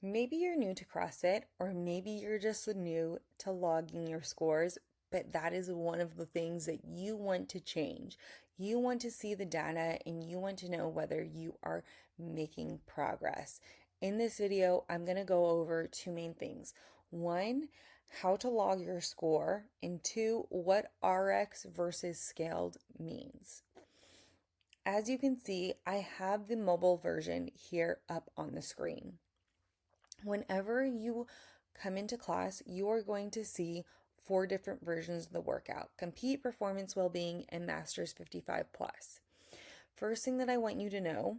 Maybe you're new to CrossFit, or maybe you're just new to logging your scores, but that is one of the things that you want to change. You want to see the data and you want to know whether you are making progress. In this video, I'm going to go over two main things. One, how to log your score, and two, what RX versus scaled means. As you can see, I have the mobile version here up on the screen. Whenever you come into class, you are going to see four different versions of the workout: Compete, Performance, Wellbeing, and Masters 55 Plus. First thing that I want you to know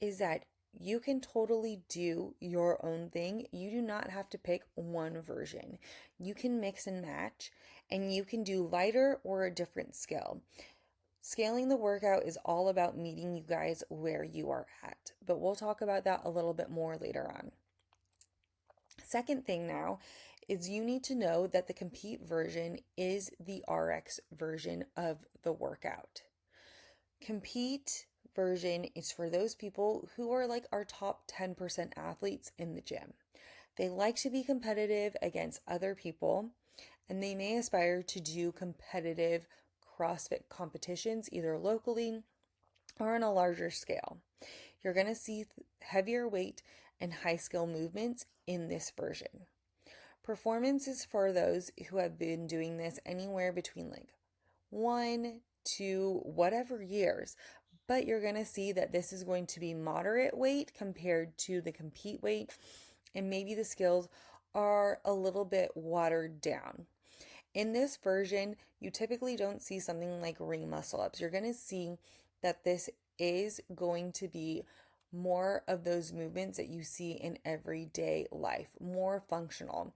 is that you can totally do your own thing. You do not have to pick one version. You can mix and match, and you can do lighter or a different scale. Scaling the workout is all about meeting you guys where you are at, but we'll talk about that a little bit more later on. Second thing now is you need to know that the Compete version is the RX version of the workout. Compete version is for those people who are like our top 10% athletes in the gym. They like to be competitive against other people, and they may aspire to do competitive CrossFit competitions either locally or on a larger scale. You're going to see heavier weight and high skill movements in this version. Performance is for those who have been doing this anywhere between like 1 to whatever years, but you're going to see that this is going to be moderate weight compared to the compete weight, and maybe the skills are a little bit watered down. In this version, you typically don't see something like ring muscle ups. You're going to see that this is going to be more of those movements that you see in everyday life, more functional.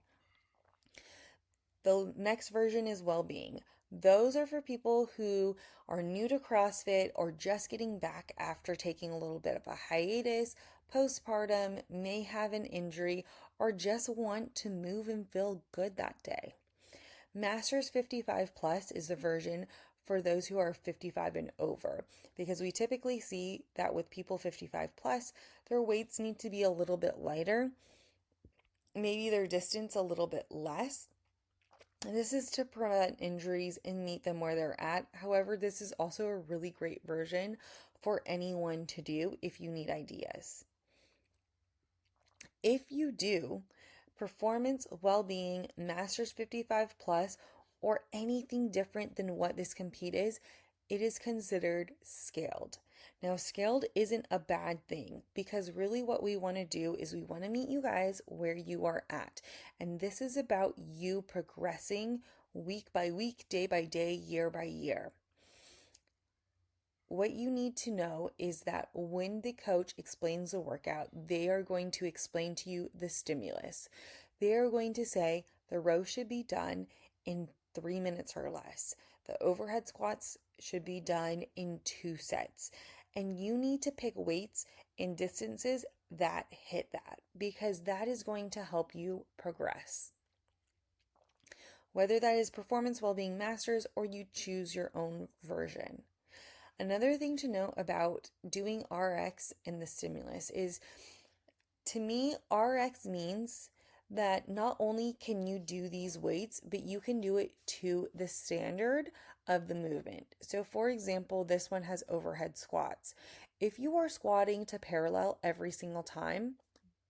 The next version is well-being. Those are for people who are new to CrossFit or just getting back after taking a little bit of a hiatus, postpartum, may have an injury, or just want to move and feel good that day. Masters 55 Plus is the version for those who are 55 and over, because we typically see that with people 55 plus, their weights need to be a little bit lighter, maybe their distance a little bit less. And this is to prevent injuries and meet them where they're at. However, this is also a really great version for anyone to do if you need ideas. If you do Performance, Wellbeing, Masters 55 Plus, or anything different than what this Compete is, it is considered scaled. Now, scaled isn't a bad thing, because really what we want to do is we want to meet you guys where you are at. And this is about you progressing week by week, day by day, year by year. What you need to know is that when the coach explains the workout, they are going to explain to you the stimulus. They are going to say the row should be done in 3 minutes or less. The overhead squats should be done in 2 sets. And you need to pick weights and distances that hit that, because that is going to help you progress. Whether that is Performance, Wellbeing, Masters, or you choose your own version. Another thing to note about doing RX and the stimulus is, to me, RX means that not only can you do these weights, but you can do it to the standard of the movement. So for example, this one has overhead squats. If you are squatting to parallel every single time,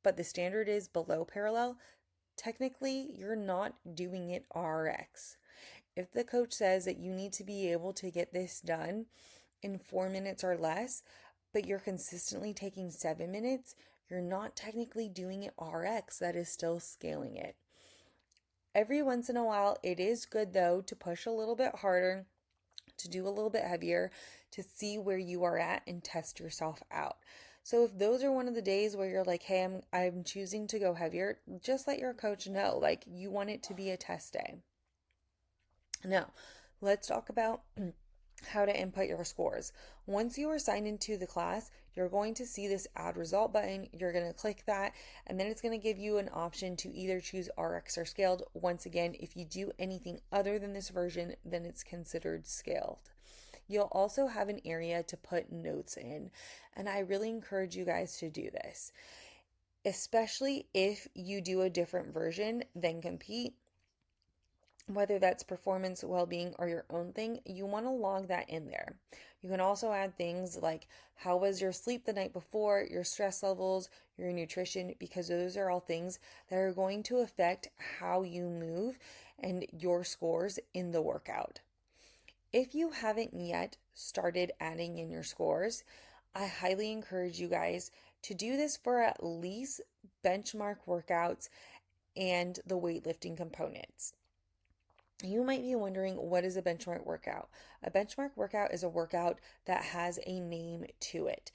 but the standard is below parallel, technically you're not doing it RX. If the coach says that you need to be able to get this done in 4 minutes or less, but you're consistently taking 7 minutes, you're not technically doing it RX. That is still scaling it. Every once in a while, it is good though to push a little bit harder, to do a little bit heavier, to see where you are at and test yourself out. So if those are one of the days where you're like, hey, I'm choosing to go heavier, just let your coach know, like, you want it to be a test day. Now, let's talk about how to input your scores. Once you are signed into the class, you're going to see this add result button. You're going to click that, and then it's going to give you an option to either choose RX or scaled. Once again, if you do anything other than this version, then it's considered scaled. You'll also have an area to put notes in, and I really encourage you guys to do this. especially if you do a different version than compete, whether that's performance, well being, or your own thing, you want to log that in there. You can also add things like how was your sleep the night before, your stress levels, your nutrition, because those are all things that are going to affect how you move and your scores in the workout. If you haven't yet started adding in your scores, I highly encourage you guys to do this for at least benchmark workouts and the weightlifting components. You might be wondering, what is a benchmark workout? A benchmark workout is a workout that has a name to it.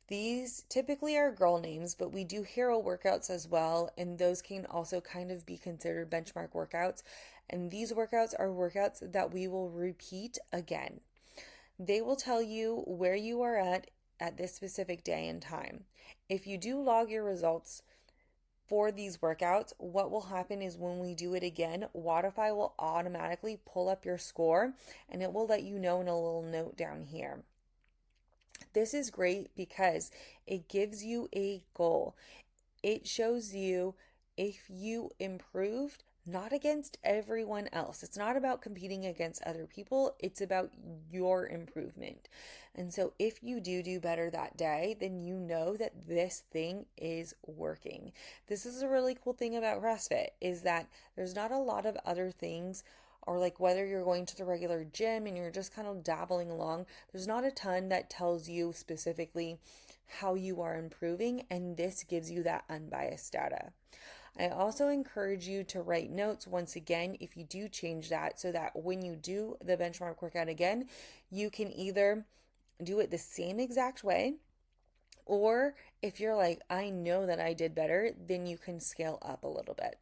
These typically are girl names, but we do hero workouts as well, and those can also kind of be considered benchmark workouts. And these workouts are workouts that we will repeat again. They will tell you where you are at this specific day and time. If you do log your results for these workouts, what will happen is when we do it again, Wodify will automatically pull up your score and it will let you know in a little note down here. This is great because it gives you a goal. It shows you if you improved, not against everyone else. It's not about competing against other people, it's about your improvement. And so if you do better that day, then you know that this thing is working. This is a really cool thing about CrossFit is that there's not a lot of other things, or like whether you're going to the regular gym and you're just kind of dabbling along, there's not a ton that tells you specifically how you are improving, and this gives you that unbiased data. I also encourage you to write notes once again if you do change that, so that when you do the benchmark workout again, you can either do it the same exact way, or if you're like, I know that I did better, then you can scale up a little bit.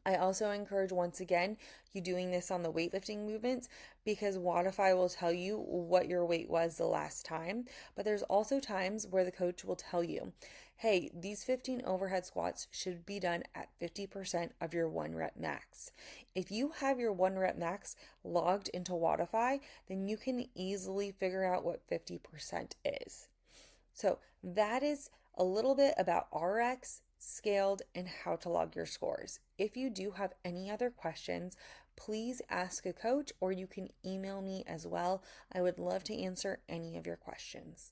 I also encourage, once again, you doing this on the weightlifting movements, because Wodify will tell you what your weight was the last time. But there's also times where the coach will tell you, hey, these 15 overhead squats should be done at 50% of your 1 rep max. If you have your 1 rep max logged into Wodify, then you can easily figure out what 50% is. So that is a little bit about RX, scaled, and how to log your scores. If you do have any other questions, please ask a coach, or you can email me as well. I would love to answer any of your questions.